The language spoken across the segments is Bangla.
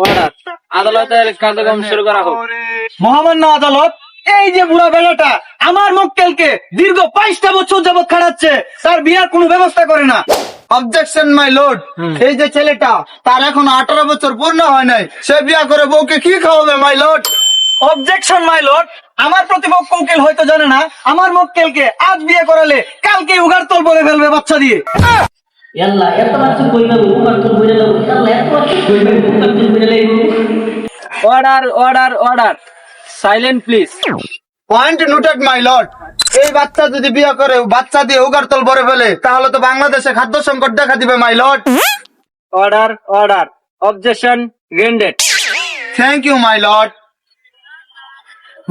অর্ডার, আদালতের কার্যক্রম শুরু করা হোক। মহামান্য আদালত, এই যে বুড়া বেড়াটা আমার মক্কেলকে দীর্ঘ 22টা বছর যাবৎ খাটাচ্ছে, তার বিয়ার কোনো ব্যবস্থা করে না। অবজেকশন মাই লর্ড, এই যে ছেলেটা তার এখন 18 বছর পূর্ণ হয় নাই, সে বিয়া করে বউকে কি খাওয়াবে my lord? Objection my lord, আমার প্রতিপক্ষ উকিল হয়তো জানে না আমার মক্কেলকে আজ বিয়ে করালে কালকে উগারতল বলে ফেলবে বাচ্চা দিয়ে। আল্লাহ এত বাচ্চা কইবা উপকার তো বইরা দাও আল্লাহ এত বাচ্চা কইবা উপকার তো বইরা লাগো। Order, order, order, silent please. Point noted my Lord, এই বাচ্চা যদি বিয়ে করে বাচ্চা দিয়ে উগারতল ভরে ফেলে তাহলে তো বাংলাদেশে খাদ্য সংকট দেখা দিবে my lord. Order, order, objection granted. Thank you my lord.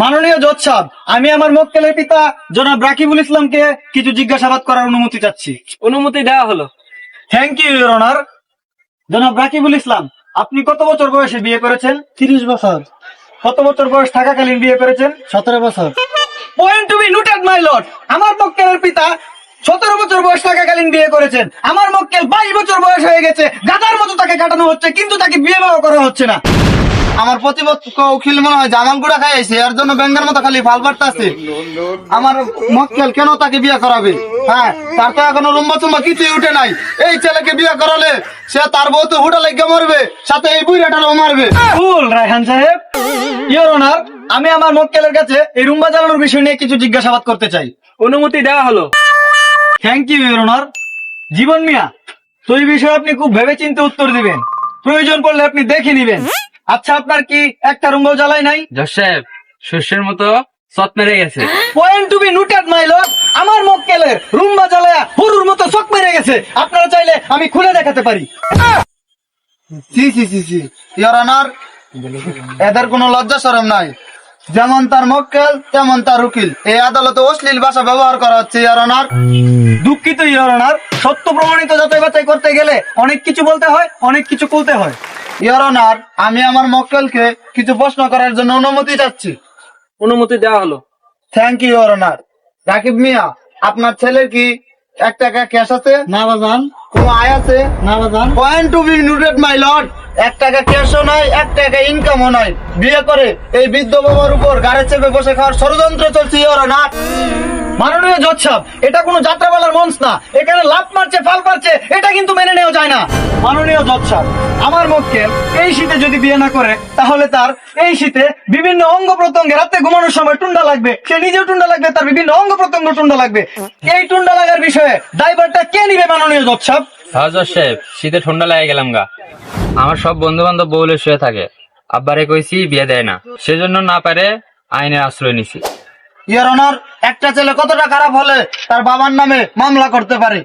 মাননীয় জজ সাহেব, আমি আমার মক্কেলের পিতা জনাব রাকিবুল ইসলামকে কিছু জিজ্ঞাসাবাদ করার অনুমতি চাচ্ছি। অনুমতি দেওয়া হলো। Thank you your honour. জনাব রাকিবুল ইসলাম, আপনি কত বছর বয়সে বিয়ে করেছেন? 30 বছর। কত বছর বয়স থাকাকালীন বিয়ে করেছেন? 17 বছর। Point to be noted my lord, আমার মক্কেলের পিতা 17 বছর বয়স থাকাকালীন বিয়ে করেছেন। আমার মক্কেল 22 বছর বয়স হয়ে গেছে, গাধার মতো তাকে কাটানো হচ্ছে, কিন্তু তাকে বিয়ে করা হচ্ছে না। আমার প্রতিপক্ষ উকিল মনে হয় জামাল গুড়া খাইছে, এর জন্য ব্যাঙ্গের মতো খালি ফাল পাড়তাছে। আমার মক্কেল কেন তাকে বিয়ে করাবে? হ্যাঁ, তার তো এখনো রুম্বা চুম্বা কিছুই উঠে নাই। এই ছেলেকে বিয়ে করালে সে তার বউ তো হুডা লেগে মরবে, সাথে এই বুড়াটারও মারবে। ভুল রায়হান সাহেব। ইওর অনার, আমি আমার মক্কেলের কাছে এই রুম্বা জ্বালানোর বিষয় নিয়ে কিছু জিজ্ঞাসাবাদ করতে চাই। অনুমতি দেওয়া হলো। Thank you your honour. Jibon Mia, তো এই বিষয়ে আপনি খুব ভেবেচিন্তে উত্তর দিবেন, প্রয়োজন পড়লে আপনি দেখে নিবেন। আচ্ছা, আপনার কি একটা রুম্বাও জ্বালাই নাই? জজ সাহেব, শস্যের মতো সত মেরে গেছে। Point to be noted my lord, আমার মক্কেলের রুম্বা জ্বালায়া হরুর মতো চোখ মেরে গেছে। আপনারা চাইলে আমি খুলে দেখাতে পারি। সি সি সি সি, ইওর অনার, এদের কোনো লজ্জা শরম নাই। যেমন তার মক্কেল তেমন তার উকিল, এই আদালতে অশ্লীল ভাষা ব্যবহার করা হচ্ছে ইওর অনার। দুঃখিত ইওর অনার, সত্য প্রমাণিত যাচাই বাছাই করতে গেলে অনেক কিছু বলতে হয়, অনেক কিছু বলতে হয়। ইওর অনার, আমি আমার মক্কেলকে কিছু প্রশ্ন করার জন্য অনুমতি চাচ্ছি। অনুমতি দেওয়া হলো। Thank you your honour. Rakib Mia, আপনার ছেলের কি 1 টাকা ক্যাশ আছে? না বাজান। কোনো আয় আছে? না বাজান। Point to be noted my lord, 1 টাকা ক্যাশও নাই, 1 টাকা ইনকামও নাই। বিয়ে করে এই বৃদ্ধ বাবার উপর গাড়ি চেপে বসে খাওয়ার ষড়যন্ত্র চলছে ইওর অনার। মাননীয় জজ সাহেব, এটা কোনো যাত্রাপালার মঞ্চ না, এখানে লাফ মারছে ফাল পারছে, এটা কিন্তু মেনে নেওয়া যায় না। মাননীয় জজ সাহেব, আমার মক্কেল এই শীতে যদি বিয়ে না করে তাহলে তার এই শীতে বিভিন্ন অঙ্গ প্রত্যঙ্গে রাতে ঘুমানোর সময় টুন্ডা লাগবে, সে নিজেও টুন্ডা লাগবে, তার বিভিন্ন অঙ্গ প্রত্যঙ্গ টুন্ডা লাগবে। এই টুন্ডা লাগার বিষয়ে দায়ভারটা কে নিবে মাননীয় জজ সাহেব? জজ সাহেব, শীতে ঠান্ডা লাগে গেলাম গা। আমার সব বন্ধু বান্ধব বউলে শুয়ে থাকে, আব্বারে কইছি বিয়ে দেয় না, সেজন্য না পারে আইনের আশ্রয় নিছি। ইওর অনার, একটা ছেলে কতটা খারাপ হলে তার বাবার নামে মামলা করতে পারে?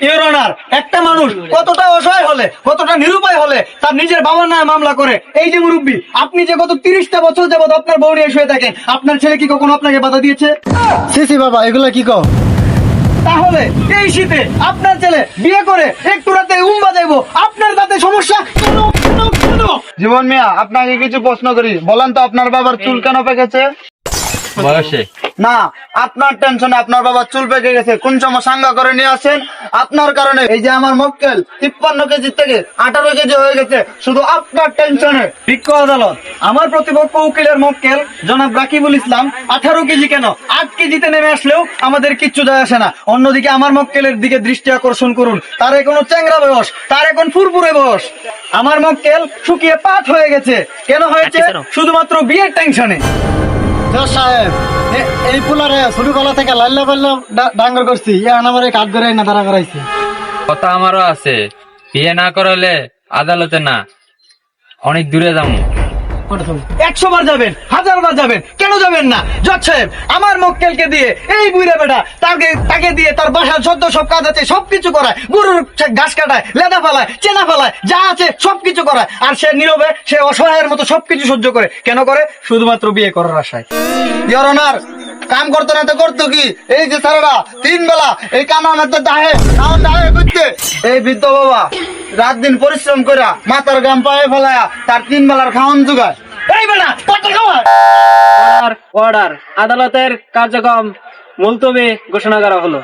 ইওর অনার, একটা মানুষ কতটা অসহায় হলে, কতটা নিরুপায় হলে তার নিজের বাবার নামে মামলা করে। এই যে মুরব্বী, আপনি যে গত 30টা বছর যাবত আপনার বউ নিয়ে শুয়ে থাকেন, আপনার ছেলে কি কখনো আপনাকে বাধা দিয়েছে? সি বাবা, এগুলা কি কও? তাহলে এই শীতে আপনার ছেলে বিয়ে করে একটু রাতে উম্বা যাইবো, আপনার তাতে সমস্যা কেন? কেন? কেন? জীবন মিয়া, আপনাকে কিছু প্রশ্ন করি, বলেন তো আপনার বাবার চুল কেন পেকেছে? বয়সে না, আপনার টেনশনে আপনার বাবার চুল পেকে গেছে। কোন সময় সাঙ্গা করে নিয়ে আসেন, আপনার কারণে এই যে আমার মক্কেল 53 কেজি থেকে 18 কেজি হয়ে গেছে, শুধু আপনার টেনশনে। বিজ্ঞ আদালত, আমার প্রতিপক্ষ উকিলের মক্কেল জনাব রাকিবুল ইসলাম 18 কেজি কেন 8 কেজিতে নেমে আসলেও আমাদের কিচ্ছু যায় আসে না। অন্যদিকে আমার মক্কেলের দিকে দৃষ্টি আকর্ষণ করুন, তার এখনো চ্যাংরা বয়স, তার এখন ফুরফুরে বয়স। আমার মক্কেল শুকিয়ে পাট হয়ে গেছে। কেন হয়েছে? শুধুমাত্র বিয়ের টেনশনে। জজ সাহেব, এই পোলারে ছোটবেলা থেকে লাল্লা পাল্লা ডাঙ্গর করছি, এখন আমার এই কাঠ ধরে না দাঁড়া করাইছে। কথা আমারও আছে, বিয়ে না করালে আদালতে না, অনেক দূরে যাবো। 100 বার যাবেন, 1000 বার যাবেন, কেন যাবেন না? জজ সাহেব, আমার মক্কেলকে দিয়ে এই বুইড়া বেটা তাকে দিয়ে তার বাসার সদ্য সব কাজ আছে সবকিছু করায়, গরুর ঘাস কাটায়, লেদা ফালায়, চেনা ফালায়, যা আছে সবকিছু করায়, আর সে নীরবে, সে অসহায়ের মতো সবকিছু সহ্য করে। কেন করে? শুধুমাত্র বিয়ে করার আশায়। ইওর অনার, কাম করতে না তো করতো কি? এই যে সারাটা 3 বেলা এই কানা আমাদের দাহে করতে, এই বৃদ্ধ বাবা রাত দিন পরিশ্রম করে মাথার গাম পায়ে ফেলায়া তার 3 বেলার খাওয়ান জোগায়। এই বেটা কত খাওয়ায়? অর্ডার, অর্ডার, আদালতের কার্যক্রম মুলতবি ঘোষণা করা হলো।